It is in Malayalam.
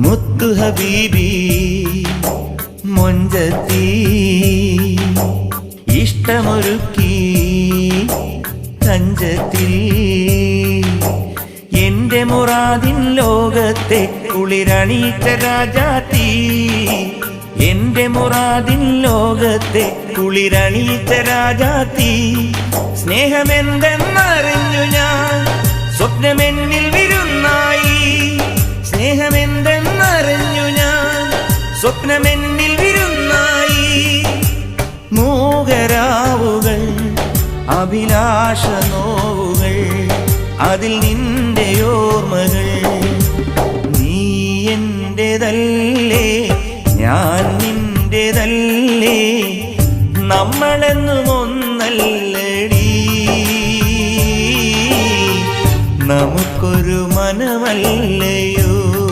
മുത്തു ഹബീബി മൊഞ്ചത്തി ഇഷ്ടമൊരുക്കി തഞ്ചത്തിൽ എന്റെ മുറാദിൻ ലോകത്തെ കുളിരണിയിച്ച രാജാത്തി എന്റെ മുറാദിൻ ലോകത്തെ കുളിരണിയിച്ച രാജാത്തി സ്നേഹമെന്തെന്നറിഞ്ഞു ഞാൻ സ്വപ്നമെന്നിൽ വിരുന്നായി സ്നേഹമെന്തെന്നറിഞ്ഞു ഞാൻ സ്വപ്നമെന്നിൽ വിരുന്നായി മൂകരാവുകൾ അഭിലാഷ നോവുകൾ അതിൽ നിന്റെ ഓർമ്മകൾ നീ എന്റേതല്ലേ ഞാൻ നിന്റേതല്ലേ നമ്മളെന്നും ഒന്നല്ലടി നമുക്കൊരു മനമല്ലയോ